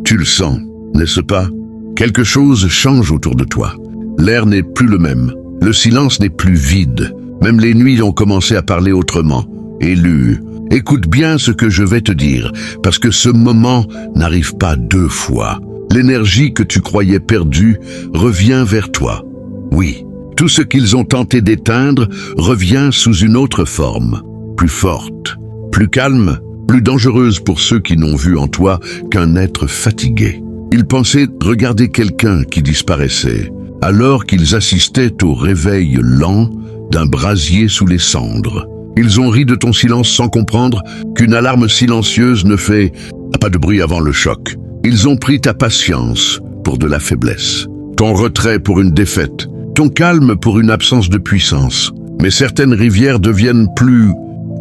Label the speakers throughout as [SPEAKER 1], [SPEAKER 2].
[SPEAKER 1] Tu le sens, n'est-ce pas? Quelque chose change autour de toi. L'air n'est plus le même. Le silence n'est plus vide. Même les nuits ont commencé à parler autrement. Élu, écoute bien ce que je vais te dire, parce que ce moment n'arrive pas deux fois. L'énergie que tu croyais perdue revient vers toi. Oui, tout ce qu'ils ont tenté d'éteindre revient sous une autre forme, plus forte, plus calme, plus dangereuse pour ceux qui n'ont vu en toi qu'un être fatigué. Ils pensaient regarder quelqu'un qui disparaissait, alors qu'ils assistaient au réveil lent d'un brasier sous les cendres. Ils ont ri de ton silence sans comprendre qu'une alarme silencieuse ne fait pas de bruit avant le choc. Ils ont pris ta patience pour de la faiblesse, ton retrait pour une défaite, ton calme pour une absence de puissance. Mais certaines rivières deviennent plus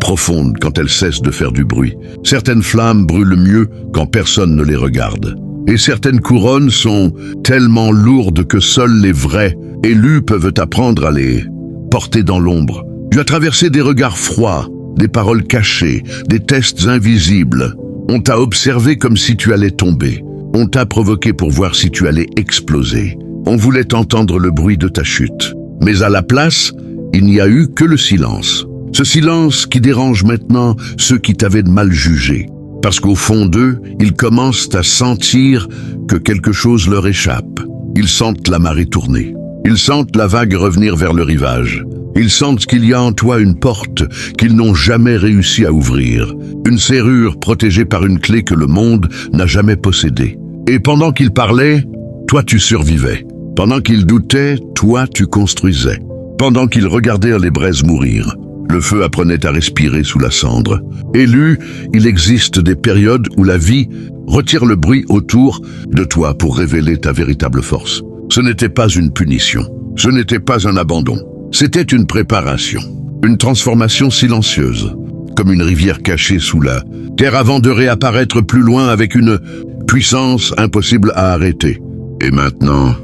[SPEAKER 1] profondes quand elles cessent de faire du bruit. Certaines flammes brûlent mieux quand personne ne les regarde. Et certaines couronnes sont tellement lourdes que seuls les vrais élus peuvent apprendre à les porter dans l'ombre. Tu as traversé des regards froids, des paroles cachées, des tests invisibles. On t'a observé comme si tu allais tomber. On t'a provoqué pour voir si tu allais exploser. On voulait entendre le bruit de ta chute. Mais à la place, il n'y a eu que le silence. Ce silence qui dérange maintenant ceux qui t'avaient mal jugé. Parce qu'au fond d'eux, ils commencent à sentir que quelque chose leur échappe. Ils sentent la marée tourner. Ils sentent la vague revenir vers le rivage. Ils sentent qu'il y a en toi une porte qu'ils n'ont jamais réussi à ouvrir. Une serrure protégée par une clé que le monde n'a jamais possédée. Et pendant qu'ils parlaient, toi tu survivais. Pendant qu'ils doutaient, toi tu construisais. Pendant qu'ils regardèrent les braises mourir, le feu apprenait à respirer sous la cendre. Élu, il existe des périodes où la vie retire le bruit autour de toi pour révéler ta véritable force. Ce n'était pas une punition, ce n'était pas un abandon. C'était une préparation, une transformation silencieuse, comme une rivière cachée sous la terre avant de réapparaître plus loin avec une puissance impossible à arrêter. Et maintenant,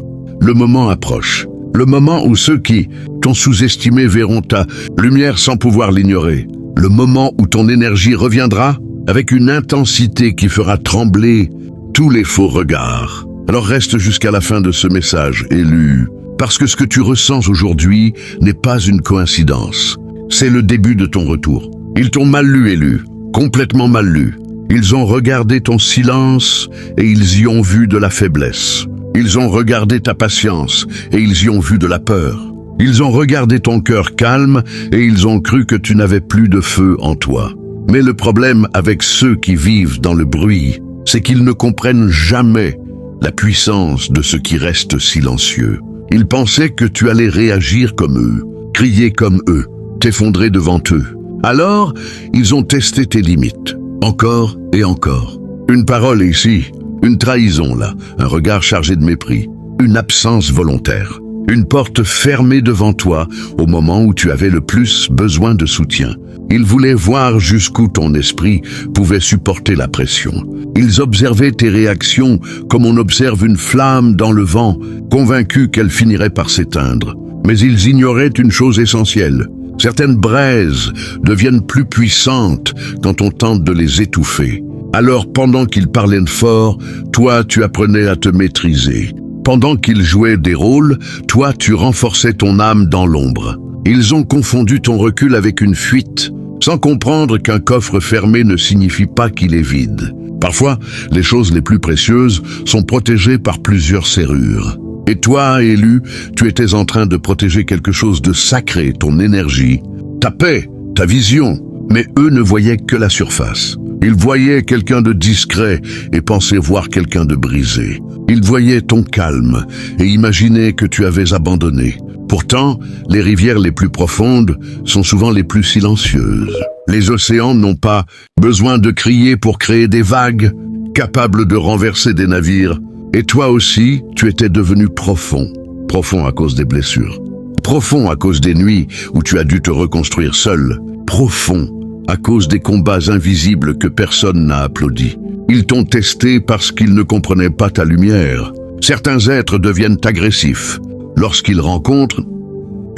[SPEAKER 1] le moment approche. Le moment où ceux qui t'ont sous-estimé verront ta lumière sans pouvoir l'ignorer. Le moment où ton énergie reviendra avec une intensité qui fera trembler tous les faux regards. Alors reste jusqu'à la fin de ce message, élu. Parce que ce que tu ressens aujourd'hui n'est pas une coïncidence. C'est le début de ton retour. Ils t'ont mal lu, élu, complètement mal lu. Ils ont regardé ton silence et ils y ont vu de la faiblesse. Ils ont regardé ta patience et ils y ont vu de la peur. Ils ont regardé ton cœur calme et ils ont cru que tu n'avais plus de feu en toi. Mais le problème avec ceux qui vivent dans le bruit, c'est qu'ils ne comprennent jamais la puissance de ce qui reste silencieux. Ils pensaient que tu allais réagir comme eux, crier comme eux, t'effondrer devant eux. Alors, ils ont testé tes limites, encore et encore. Une parole ici, une trahison là, un regard chargé de mépris, une absence volontaire. Une porte fermée devant toi au moment où tu avais le plus besoin de soutien. Ils voulaient voir jusqu'où ton esprit pouvait supporter la pression. Ils observaient tes réactions comme on observe une flamme dans le vent, convaincus qu'elle finirait par s'éteindre. Mais ils ignoraient une chose essentielle. Certaines braises deviennent plus puissantes quand on tente de les étouffer. Alors pendant qu'ils parlaient fort, toi tu apprenais à te maîtriser. Pendant qu'ils jouaient des rôles, toi tu renforçais ton âme dans l'ombre. Ils ont confondu ton recul avec une fuite, sans comprendre qu'un coffre fermé ne signifie pas qu'il est vide. Parfois, les choses les plus précieuses sont protégées par plusieurs serrures. Et toi, élu, tu étais en train de protéger quelque chose de sacré, ton énergie, ta paix, ta vision. Mais eux ne voyaient que la surface. Ils voyaient quelqu'un de discret et pensaient voir quelqu'un de brisé. Ils voyaient ton calme et imaginaient que tu avais abandonné. Pourtant, les rivières les plus profondes sont souvent les plus silencieuses. Les océans n'ont pas besoin de crier pour créer des vagues, capables de renverser des navires. Et toi aussi, tu étais devenu profond. Profond à cause des blessures. Profond à cause des nuits où tu as dû te reconstruire seul. Profond à cause des combats invisibles que personne n'a applaudis. Ils t'ont testé parce qu'ils ne comprenaient pas ta lumière. Certains êtres deviennent agressifs lorsqu'ils rencontrent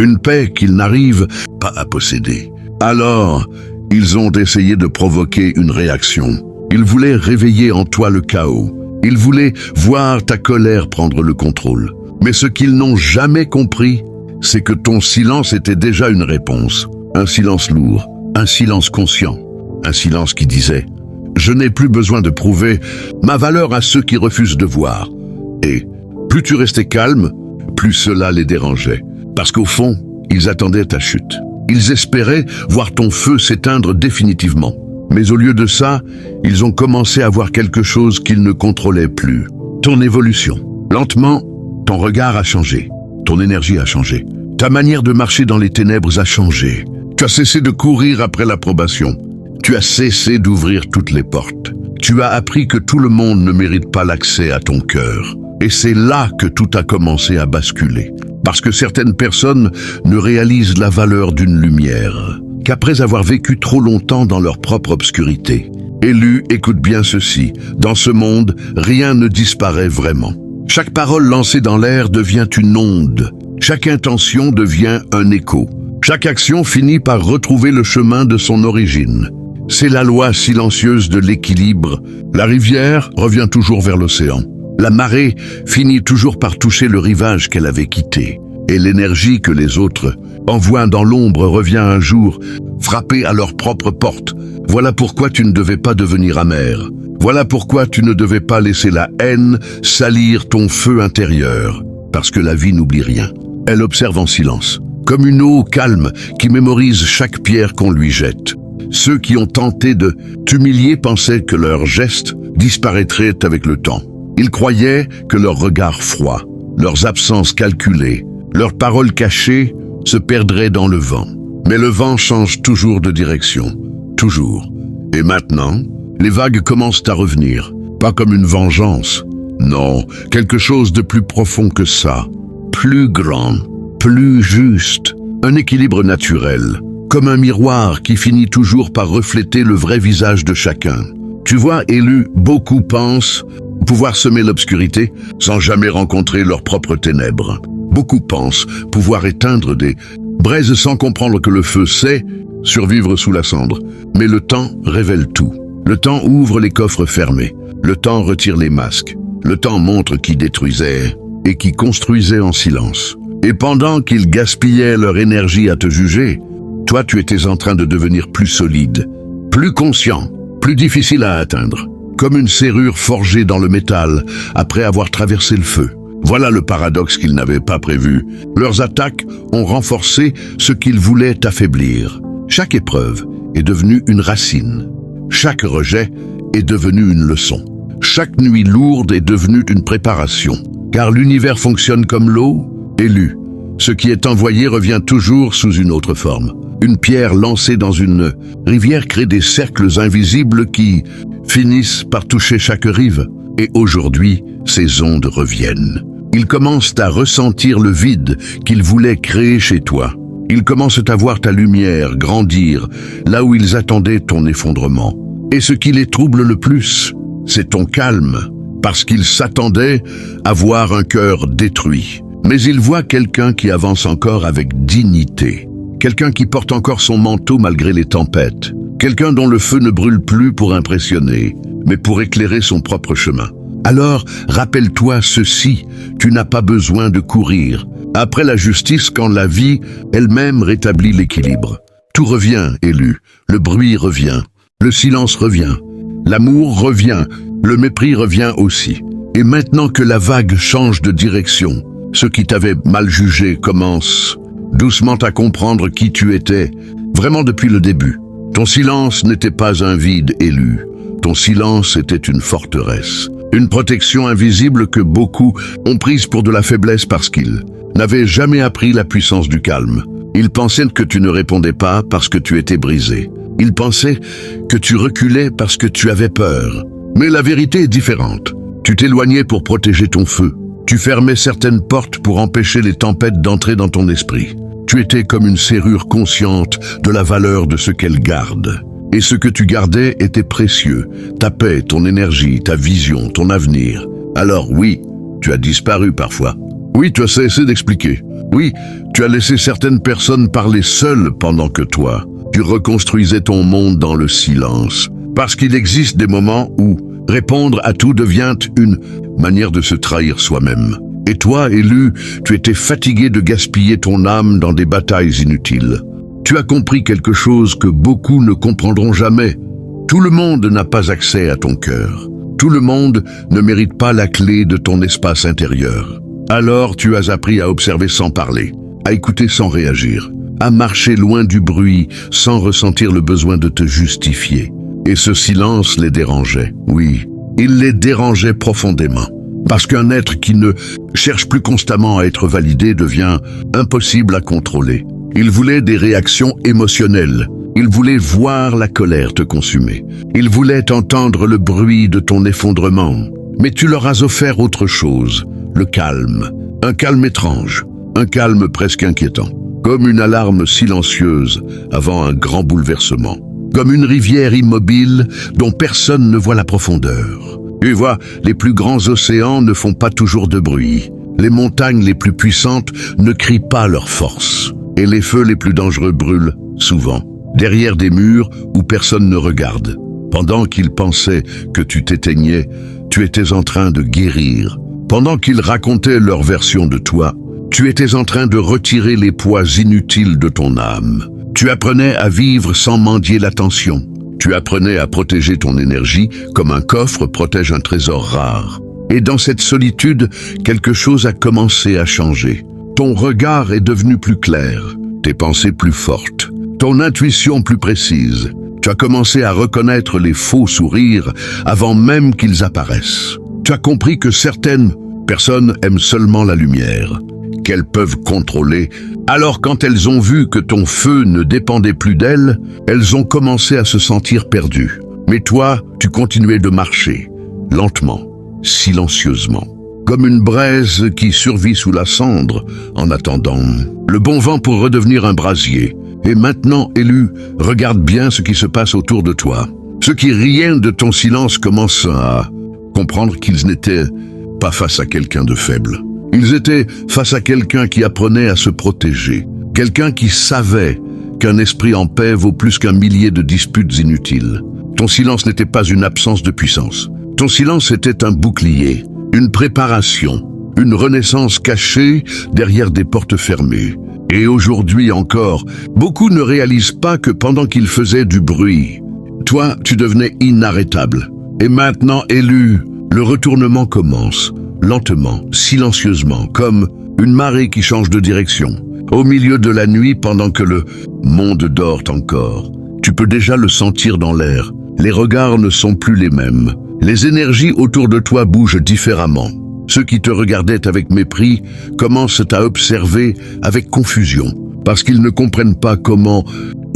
[SPEAKER 1] une paix qu'ils n'arrivent pas à posséder. Alors, ils ont essayé de provoquer une réaction. Ils voulaient réveiller en toi le chaos. Ils voulaient voir ta colère prendre le contrôle. Mais ce qu'ils n'ont jamais compris, c'est que ton silence était déjà une réponse. Un silence lourd, un silence conscient, un silence qui disait « Je n'ai plus besoin de prouver ma valeur à ceux qui refusent de voir. » Et plus tu restais calme, plus cela les dérangeait. Parce qu'au fond, ils attendaient ta chute. Ils espéraient voir ton feu s'éteindre définitivement. Mais au lieu de ça, ils ont commencé à voir quelque chose qu'ils ne contrôlaient plus. Ton évolution. Lentement, ton regard a changé. Ton énergie a changé. Ta manière de marcher dans les ténèbres a changé. Tu as cessé de courir après l'approbation. Tu as cessé d'ouvrir toutes les portes. Tu as appris que tout le monde ne mérite pas l'accès à ton cœur. Et c'est là que tout a commencé à basculer. Parce que certaines personnes ne réalisent la valeur d'une lumière qu'après avoir vécu trop longtemps dans leur propre obscurité. Élu, écoute bien ceci. Dans ce monde, rien ne disparaît vraiment. Chaque parole lancée dans l'air devient une onde. Chaque intention devient un écho. Chaque action finit par retrouver le chemin de son origine. C'est la loi silencieuse de l'équilibre. La rivière revient toujours vers l'océan. La marée finit toujours par toucher le rivage qu'elle avait quitté. Et l'énergie que les autres envoient dans l'ombre revient un jour frapper à leur propre porte. Voilà pourquoi tu ne devais pas devenir amer. Voilà pourquoi tu ne devais pas laisser la haine salir ton feu intérieur. Parce que la vie n'oublie rien. Elle observe en silence, comme une eau calme qui mémorise chaque pierre qu'on lui jette. Ceux qui ont tenté de t'humilier pensaient que leurs gestes disparaîtraient avec le temps. Ils croyaient que leurs regards froids, leurs absences calculées, leurs paroles cachées se perdraient dans le vent. Mais le vent change toujours de direction, toujours. Et maintenant, les vagues commencent à revenir, pas comme une vengeance. Non, quelque chose de plus profond que ça, plus grand, plus juste, un équilibre naturel, comme un miroir qui finit toujours par refléter le vrai visage de chacun. Tu vois, Élu, beaucoup pensent pouvoir semer l'obscurité sans jamais rencontrer leurs propres ténèbres. Beaucoup pensent pouvoir éteindre des braises sans comprendre que le feu sait survivre sous la cendre. Mais le temps révèle tout. Le temps ouvre les coffres fermés. Le temps retire les masques. Le temps montre qui détruisait et qui construisait en silence. Et pendant qu'ils gaspillaient leur énergie à te juger, toi tu étais en train de devenir plus solide, plus conscient, plus difficile à atteindre. Comme une serrure forgée dans le métal après avoir traversé le feu. Voilà le paradoxe qu'ils n'avaient pas prévu. Leurs attaques ont renforcé ce qu'ils voulaient affaiblir. Chaque épreuve est devenue une racine. Chaque rejet est devenu une leçon. Chaque nuit lourde est devenue une préparation. Car l'univers fonctionne comme l'eau, Élu. Ce qui est envoyé revient toujours sous une autre forme. Une pierre lancée dans une rivière crée des cercles invisibles qui finissent par toucher chaque rive. Et aujourd'hui, ces ondes reviennent. Ils commencent à ressentir le vide qu'ils voulaient créer chez toi. Ils commencent à voir ta lumière grandir là où ils attendaient ton effondrement. Et ce qui les trouble le plus, c'est ton calme, parce qu'ils s'attendaient à voir un cœur détruit. Mais ils voient quelqu'un qui avance encore avec dignité. Quelqu'un qui porte encore son manteau malgré les tempêtes. Quelqu'un dont le feu ne brûle plus pour impressionner, mais pour éclairer son propre chemin. Alors, rappelle-toi ceci, tu n'as pas besoin de courir. Après la justice, quand la vie elle-même rétablit l'équilibre. Tout revient, Élu. Le bruit revient. Le silence revient. L'amour revient. Le mépris revient aussi. Et maintenant que la vague change de direction, ceux qui t'avaient mal jugé commencent doucement à comprendre qui tu étais, vraiment depuis le début. Ton silence n'était pas un vide, Élu. Ton silence était une forteresse. Une protection invisible que beaucoup ont prise pour de la faiblesse parce qu'ils n'avaient jamais appris la puissance du calme. Ils pensaient que tu ne répondais pas parce que tu étais brisé. Ils pensaient que tu reculais parce que tu avais peur. Mais la vérité est différente. Tu t'éloignais pour protéger ton feu. Tu fermais certaines portes pour empêcher les tempêtes d'entrer dans ton esprit. Tu étais comme une serrure consciente de la valeur de ce qu'elle garde. Et ce que tu gardais était précieux. Ta paix, ton énergie, ta vision, ton avenir. Alors oui, tu as disparu parfois. Oui, tu as cessé d'expliquer. Oui, tu as laissé certaines personnes parler seules pendant que toi, tu reconstruisais ton monde dans le silence. Parce qu'il existe des moments où Répondre à tout devient une manière de se trahir soi-même. Et toi, élu, tu étais fatigué de gaspiller ton âme dans des batailles inutiles. Tu as compris quelque chose que beaucoup ne comprendront jamais. Tout le monde n'a pas accès à ton cœur. Tout le monde ne mérite pas la clé de ton espace intérieur. Alors tu as appris à observer sans parler, à écouter sans réagir, à marcher loin du bruit sans ressentir le besoin de te justifier. Et ce silence les dérangeait. Oui, il les dérangeait profondément. Parce qu'un être qui ne cherche plus constamment à être validé devient impossible à contrôler. Il voulait des réactions émotionnelles. Il voulait voir la colère te consumer. Il voulait entendre le bruit de ton effondrement. Mais tu leur as offert autre chose, le calme. Un calme étrange, un calme presque inquiétant. Comme une alarme silencieuse avant un grand bouleversement. Comme une rivière immobile dont personne ne voit la profondeur. Tu vois, les plus grands océans ne font pas toujours de bruit. Les montagnes les plus puissantes ne crient pas leur force. Et les feux les plus dangereux brûlent, souvent, derrière des murs où personne ne regarde. Pendant qu'ils pensaient que tu t'éteignais, tu étais en train de guérir. Pendant qu'ils racontaient leur version de toi, tu étais en train de retirer les poids inutiles de ton âme. Tu apprenais à vivre sans mendier l'attention. Tu apprenais à protéger ton énergie comme un coffre protège un trésor rare. Et dans cette solitude, quelque chose a commencé à changer. Ton regard est devenu plus clair, tes pensées plus fortes, ton intuition plus précise. Tu as commencé à reconnaître les faux sourires avant même qu'ils apparaissent. Tu as compris que certaines personnes aiment seulement la lumière, qu'elles peuvent contrôler. Alors quand elles ont vu que ton feu ne dépendait plus d'elles, elles ont commencé à se sentir perdues. Mais toi, tu continuais de marcher, lentement, silencieusement. Comme une braise qui survit sous la cendre, en attendant le bon vent pour redevenir un brasier. Et maintenant, élu, regarde bien ce qui se passe autour de toi. Ceux qui riaient de ton silence commencent à comprendre qu'ils n'étaient pas face à quelqu'un de faible. Ils étaient face à quelqu'un qui apprenait à se protéger. Quelqu'un qui savait qu'un esprit en paix vaut plus qu'un millier de disputes inutiles. Ton silence n'était pas une absence de puissance. Ton silence était un bouclier. Une préparation, une renaissance cachée derrière des portes fermées. Et aujourd'hui encore, beaucoup ne réalisent pas que pendant qu'ils faisaient du bruit, toi, tu devenais inarrêtable. Et maintenant, élu, le retournement commence, lentement, silencieusement, comme une marée qui change de direction. Au milieu de la nuit, pendant que le monde dort encore, tu peux déjà le sentir dans l'air. Les regards ne sont plus les mêmes. Les énergies autour de toi bougent différemment. Ceux qui te regardaient avec mépris commencent à observer avec confusion, parce qu'ils ne comprennent pas comment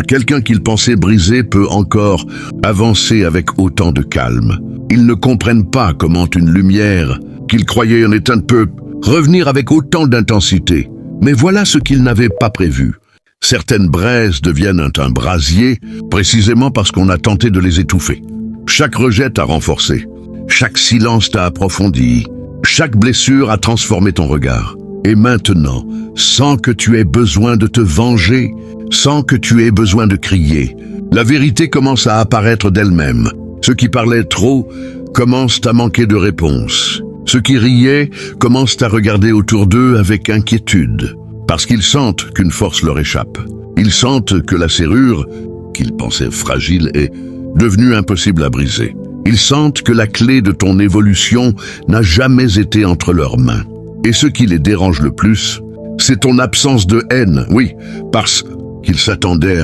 [SPEAKER 1] quelqu'un qu'ils pensaient brisé peut encore avancer avec autant de calme. Ils ne comprennent pas comment une lumière qu'ils croyaient en éteindre peut revenir avec autant d'intensité. Mais voilà ce qu'ils n'avaient pas prévu. Certaines braises deviennent un brasier précisément parce qu'on a tenté de les étouffer. Chaque rejet t'a renforcé, chaque silence t'a approfondi, chaque blessure a transformé ton regard. Et maintenant, sans que tu aies besoin de te venger, sans que tu aies besoin de crier, la vérité commence à apparaître d'elle-même. Ceux qui parlaient trop commencent à manquer de réponse. Ceux qui riaient commencent à regarder autour d'eux avec inquiétude, parce qu'ils sentent qu'une force leur échappe. Ils sentent que la serrure, qu'ils pensaient fragile, est devenue impossible à briser. Ils sentent que la clé de ton évolution n'a jamais été entre leurs mains. Et ce qui les dérange le plus, c'est ton absence de haine, oui, parce qu'ils s'attendaient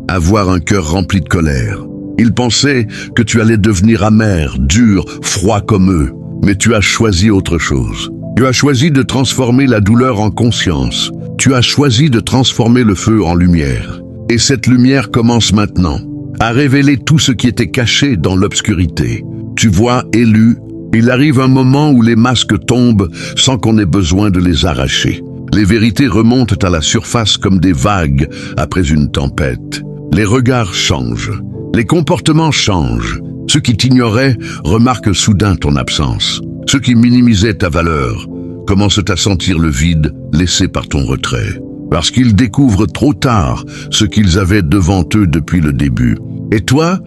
[SPEAKER 1] à voir un cœur rempli de colère. Ils pensaient que tu allais devenir amer, dur, froid comme eux, mais tu as choisi autre chose. Tu as choisi de transformer la douleur en conscience. Tu as choisi de transformer le feu en lumière. Et cette lumière commence maintenant à révéler tout ce qui était caché dans l'obscurité. Tu vois, élu, il arrive un moment où les masques tombent sans qu'on ait besoin de les arracher. Les vérités remontent à la surface comme des vagues après une tempête. Les regards changent, les comportements changent. Ceux qui t'ignoraient remarquent soudain ton absence. Ceux qui minimisaient ta valeur commencent à sentir le vide laissé par ton retrait. Parce qu'ils découvrent trop tard ce qu'ils avaient devant eux depuis le début. Et toi,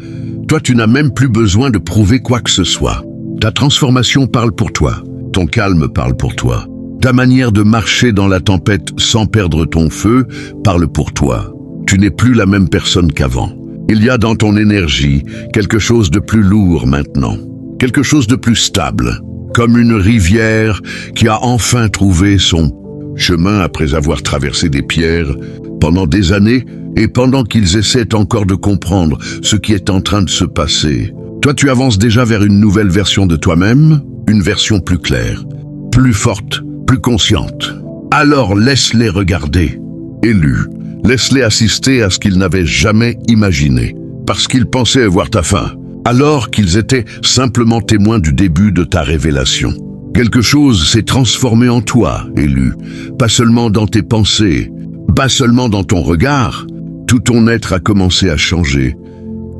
[SPEAKER 1] Toi, tu n'as même plus besoin de prouver quoi que ce soit. Ta transformation parle pour toi. Ton calme parle pour toi. Ta manière de marcher dans la tempête sans perdre ton feu parle pour toi. Tu n'es plus la même personne qu'avant. Il y a dans ton énergie quelque chose de plus lourd maintenant. Quelque chose de plus stable. Comme une rivière qui a enfin trouvé son chemin après avoir traversé des pierres pendant des années et pendant qu'ils essaient encore de comprendre ce qui est en train de se passer. Toi, tu avances déjà vers une nouvelle version de toi-même, une version plus claire, plus forte, plus consciente. Alors laisse-les regarder, élus. Laisse-les assister à ce qu'ils n'avaient jamais imaginé, parce qu'ils pensaient voir ta fin, alors qu'ils étaient simplement témoins du début de ta révélation. Quelque chose s'est transformé en toi, élu, pas seulement dans tes pensées, pas seulement dans ton regard. Tout ton être a commencé à changer,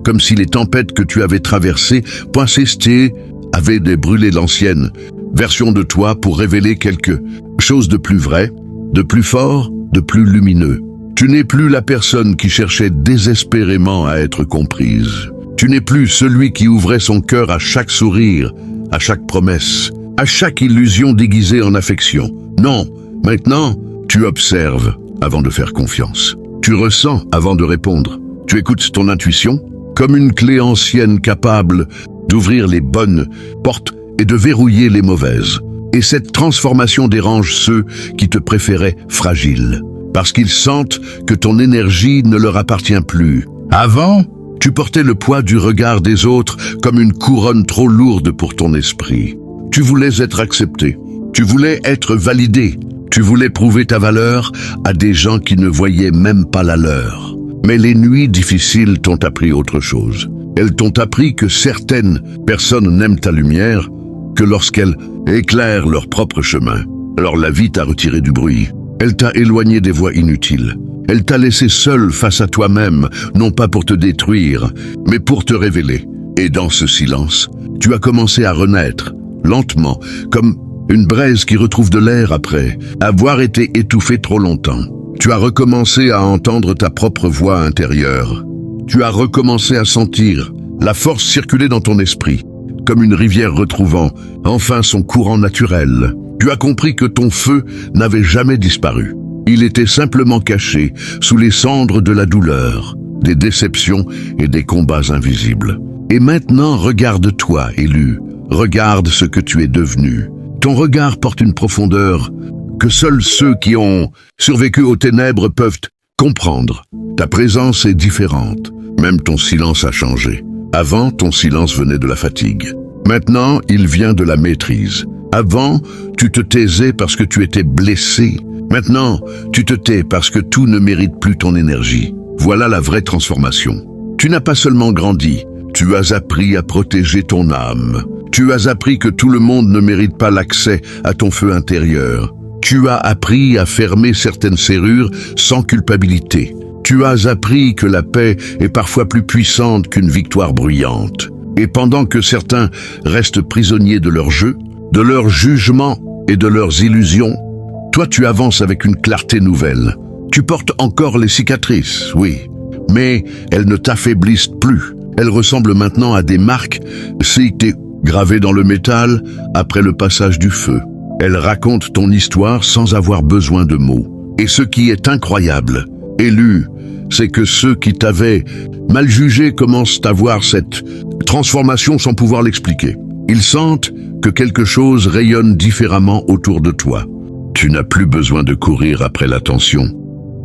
[SPEAKER 1] comme si les tempêtes que tu avais traversées, persistées, avaient débrûlé l'ancienne version de toi pour révéler quelque chose de plus vrai, de plus fort, de plus lumineux. Tu n'es plus la personne qui cherchait désespérément à être comprise. Tu n'es plus celui qui ouvrait son cœur à chaque sourire, à chaque promesse, à chaque illusion déguisée en affection. Non, maintenant, tu observes avant de faire confiance. Tu ressens avant de répondre. Tu écoutes ton intuition comme une clé ancienne capable d'ouvrir les bonnes portes et de verrouiller les mauvaises. Et cette transformation dérange ceux qui te préféraient fragile, parce qu'ils sentent que ton énergie ne leur appartient plus. Avant, tu portais le poids du regard des autres comme une couronne trop lourde pour ton esprit. Tu voulais être accepté, tu voulais être validé, tu voulais prouver ta valeur à des gens qui ne voyaient même pas la leur. Mais les nuits difficiles t'ont appris autre chose. Elles t'ont appris que certaines personnes n'aiment ta lumière que lorsqu'elles éclairent leur propre chemin. Alors la vie t'a retiré du bruit. Elle t'a éloigné des voies inutiles. Elle t'a laissé seul face à toi-même, non pas pour te détruire, mais pour te révéler. Et dans ce silence, tu as commencé à renaître, lentement, comme une braise qui retrouve de l'air après avoir été étouffée trop longtemps. Tu as recommencé à entendre ta propre voix intérieure. Tu as recommencé à sentir la force circuler dans ton esprit, comme une rivière retrouvant enfin son courant naturel. Tu as compris que ton feu n'avait jamais disparu. Il était simplement caché sous les cendres de la douleur, des déceptions et des combats invisibles. Et maintenant, regarde-toi, élu. Regarde ce que tu es devenu. Ton regard porte une profondeur que seuls ceux qui ont survécu aux ténèbres peuvent comprendre. Ta présence est différente. Même ton silence a changé. Avant, ton silence venait de la fatigue. Maintenant, il vient de la maîtrise. Avant, tu te taisais parce que tu étais blessé. Maintenant, tu te tais parce que tout ne mérite plus ton énergie. Voilà la vraie transformation. Tu n'as pas seulement grandi, tu as appris à protéger ton âme. Tu as appris que tout le monde ne mérite pas l'accès à ton feu intérieur. Tu as appris à fermer certaines serrures sans culpabilité. Tu as appris que la paix est parfois plus puissante qu'une victoire bruyante. Et pendant que certains restent prisonniers de leur jeu, de leur jugement et de leurs illusions, toi tu avances avec une clarté nouvelle. Tu portes encore les cicatrices, oui, mais elles ne t'affaiblissent plus. Elles ressemblent maintenant à des marques gravées dans le métal après le passage du feu. Elles racontent ton histoire sans avoir besoin de mots. Et ce qui est incroyable, élu, c'est que ceux qui t'avaient mal jugé commencent à voir cette transformation sans pouvoir l'expliquer. Ils sentent que quelque chose rayonne différemment autour de toi. Tu n'as plus besoin de courir après l'attention,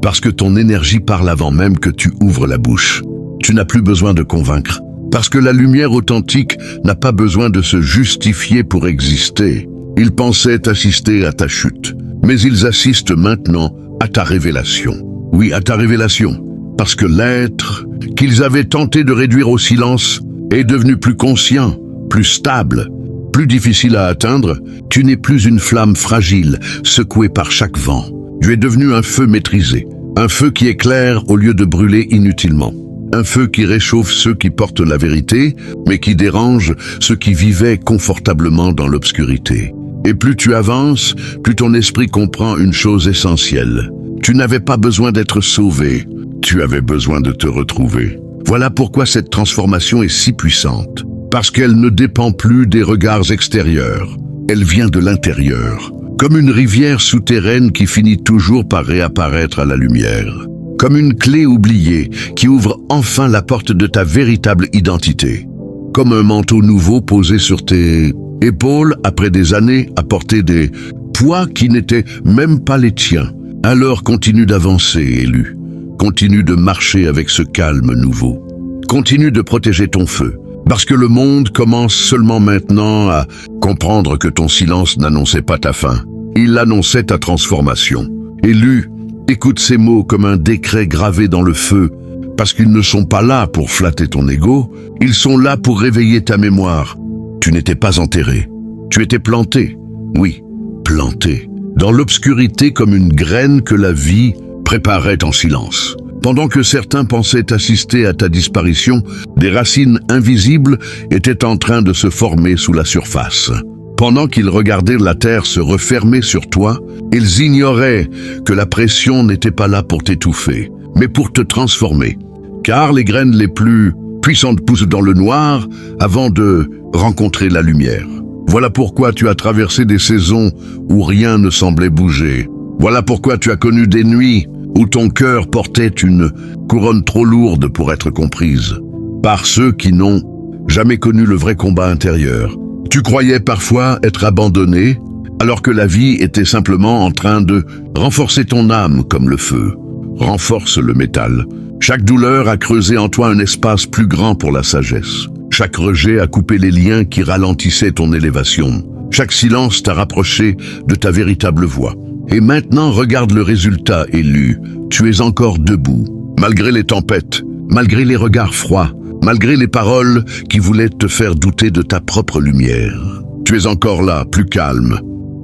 [SPEAKER 1] parce que ton énergie parle avant même que tu ouvres la bouche. Tu n'as plus besoin de convaincre, parce que la lumière authentique n'a pas besoin de se justifier pour exister. Ils pensaient assister à ta chute, mais ils assistent maintenant à ta révélation. Oui, à ta révélation, parce que l'être qu'ils avaient tenté de réduire au silence est devenu plus conscient, plus stable, plus difficile à atteindre. Tu n'es plus une flamme fragile, secouée par chaque vent. Tu es devenu un feu maîtrisé, un feu qui éclaire au lieu de brûler inutilement. Un feu qui réchauffe ceux qui portent la vérité, mais qui dérange ceux qui vivaient confortablement dans l'obscurité. Et plus tu avances, plus ton esprit comprend une chose essentielle. Tu n'avais pas besoin d'être sauvé, tu avais besoin de te retrouver. Voilà pourquoi cette transformation est si puissante. Parce qu'elle ne dépend plus des regards extérieurs. Elle vient de l'intérieur. Comme une rivière souterraine qui finit toujours par réapparaître à la lumière. Comme une clé oubliée qui ouvre enfin la porte de ta véritable identité. Comme un manteau nouveau posé sur tes épaules après des années à porter des poids qui n'étaient même pas les tiens. Alors continue d'avancer, élu. Continue de marcher avec ce calme nouveau. Continue de protéger ton feu. Parce que le monde commence seulement maintenant à comprendre que ton silence n'annonçait pas ta fin. Il annonçait ta transformation. Élu, écoute ces mots comme un décret gravé dans le feu, parce qu'ils ne sont pas là pour flatter ton ego, ils sont là pour réveiller ta mémoire. Tu n'étais pas enterré. Tu étais planté. Oui, planté. Dans l'obscurité comme une graine que la vie préparait en silence. Pendant que certains pensaient assister à ta disparition, des racines invisibles étaient en train de se former sous la surface. Pendant qu'ils regardaient la terre se refermer sur toi, ils ignoraient que la pression n'était pas là pour t'étouffer, mais pour te transformer. Car les graines les plus puissantes poussent dans le noir avant de rencontrer la lumière. Voilà pourquoi tu as traversé des saisons où rien ne semblait bouger. Voilà pourquoi tu as connu des nuits où ton cœur portait une couronne trop lourde pour être comprise par ceux qui n'ont jamais connu le vrai combat intérieur. Tu croyais parfois être abandonné, alors que la vie était simplement en train de renforcer ton âme comme le feu. Renforce le métal. Chaque douleur a creusé en toi un espace plus grand pour la sagesse. Chaque rejet a coupé les liens qui ralentissaient ton élévation. Chaque silence t'a rapproché de ta véritable voix. Et maintenant, regarde le résultat, élu. Tu es encore debout, malgré les tempêtes, malgré les regards froids, malgré les paroles qui voulaient te faire douter de ta propre lumière. Tu es encore là, plus calme,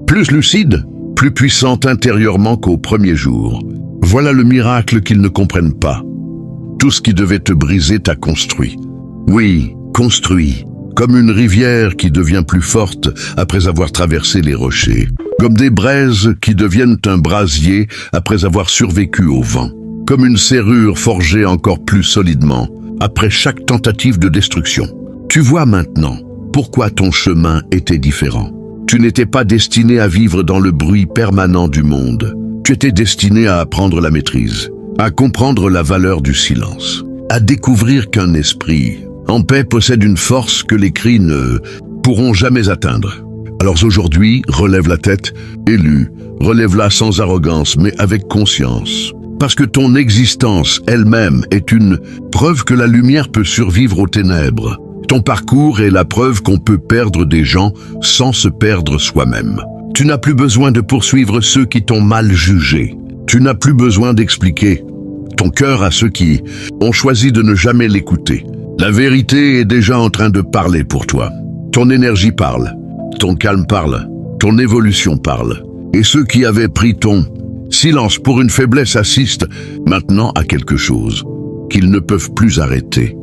[SPEAKER 1] plus lucide, plus puissante intérieurement qu'au premier jour. Voilà le miracle qu'ils ne comprennent pas. Tout ce qui devait te briser t'a construit. Oui, construit. Comme une rivière qui devient plus forte après avoir traversé les rochers. Comme des braises qui deviennent un brasier après avoir survécu au vent. Comme une serrure forgée encore plus solidement après chaque tentative de destruction. Tu vois maintenant pourquoi ton chemin était différent. Tu n'étais pas destiné à vivre dans le bruit permanent du monde. Tu étais destiné à apprendre la maîtrise, à comprendre la valeur du silence, à découvrir qu'un esprit en paix possède une force que les cris ne pourront jamais atteindre. Alors aujourd'hui, relève la tête, élu, relève-la sans arrogance, mais avec conscience. Parce que ton existence elle-même est une preuve que la lumière peut survivre aux ténèbres. Ton parcours est la preuve qu'on peut perdre des gens sans se perdre soi-même. Tu n'as plus besoin de poursuivre ceux qui t'ont mal jugé. Tu n'as plus besoin d'expliquer ton cœur à ceux qui ont choisi de ne jamais l'écouter. La vérité est déjà en train de parler pour toi. Ton énergie parle. Ton calme parle, ton évolution parle. Et ceux qui avaient pris ton silence pour une faiblesse assistent maintenant à quelque chose qu'ils ne peuvent plus arrêter.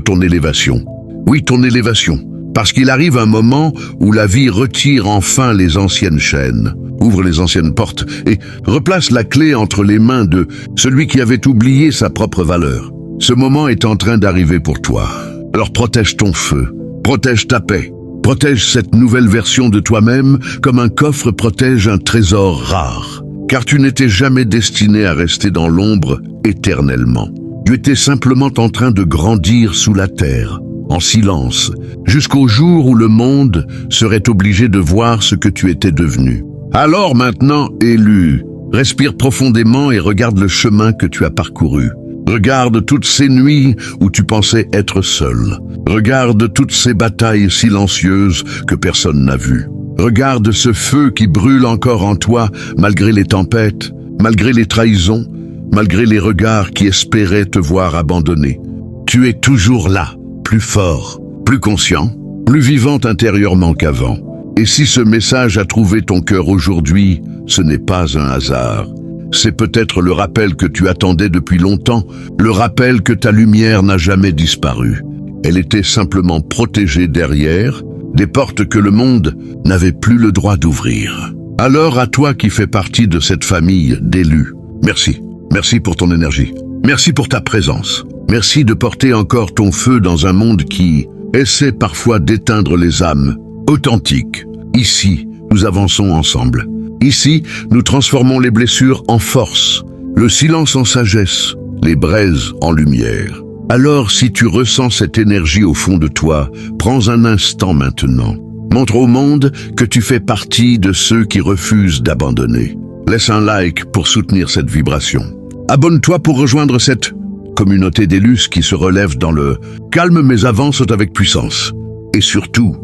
[SPEAKER 1] Ton élévation. Oui, ton élévation. Parce qu'il arrive un moment où la vie retire enfin les anciennes chaînes, ouvre les anciennes portes et replace la clé entre les mains de celui qui avait oublié sa propre valeur. Ce moment est en train d'arriver pour toi. Alors protège ton feu, protège ta paix. Protège cette nouvelle version de toi-même comme un coffre protège un trésor rare. Car tu n'étais jamais destiné à rester dans l'ombre éternellement. Tu étais simplement en train de grandir sous la terre, en silence, jusqu'au jour où le monde serait obligé de voir ce que tu étais devenu. Alors maintenant, élu, respire profondément et regarde le chemin que tu as parcouru. Regarde toutes ces nuits où tu pensais être seul. Regarde toutes ces batailles silencieuses que personne n'a vues. Regarde ce feu qui brûle encore en toi malgré les tempêtes, malgré les trahisons, malgré les regards qui espéraient te voir abandonné. Tu es toujours là, plus fort, plus conscient, plus vivant intérieurement qu'avant. Et si ce message a trouvé ton cœur aujourd'hui, ce n'est pas un hasard. C'est peut-être le rappel que tu attendais depuis longtemps, le rappel que ta lumière n'a jamais disparu. Elle était simplement protégée derrière des portes que le monde n'avait plus le droit d'ouvrir. Alors à toi qui fais partie de cette famille d'élus, merci. Merci pour ton énergie. Merci pour ta présence. Merci de porter encore ton feu dans un monde qui essaie parfois d'éteindre les âmes authentiques. Ici, nous avançons ensemble. Ici, nous transformons les blessures en force, le silence en sagesse, les braises en lumière. Alors, si tu ressens cette énergie au fond de toi, prends un instant maintenant. Montre au monde que tu fais partie de ceux qui refusent d'abandonner. Laisse un like pour soutenir cette vibration. Abonne-toi pour rejoindre cette communauté d'élus qui se relève dans le calme mais avance avec puissance. Et surtout,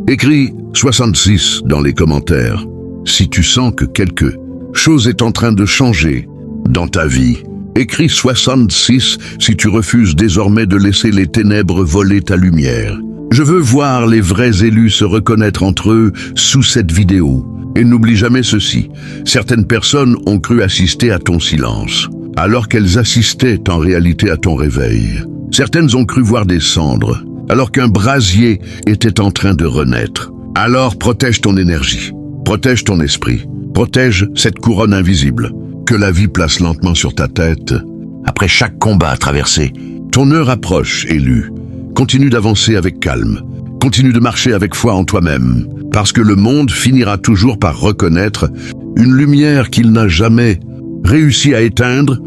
[SPEAKER 1] écris 66 dans les commentaires si tu sens que quelque chose est en train de changer dans ta vie. Écris 66 si tu refuses désormais de laisser les ténèbres voler ta lumière. Je veux voir les vrais élus se reconnaître entre eux sous cette vidéo. Et n'oublie jamais ceci, certaines personnes ont cru assister à ton silence, alors qu'elles assistaient en réalité à ton réveil. Certaines ont cru voir des cendres, alors qu'un brasier était en train de renaître. Alors protège ton énergie, protège ton esprit, protège cette couronne invisible que la vie place lentement sur ta tête. Après chaque combat à traverser, ton heure approche, élu. Continue d'avancer avec calme, continue de marcher avec foi en toi-même, parce que le monde finira toujours par reconnaître une lumière qu'il n'a jamais réussi à éteindre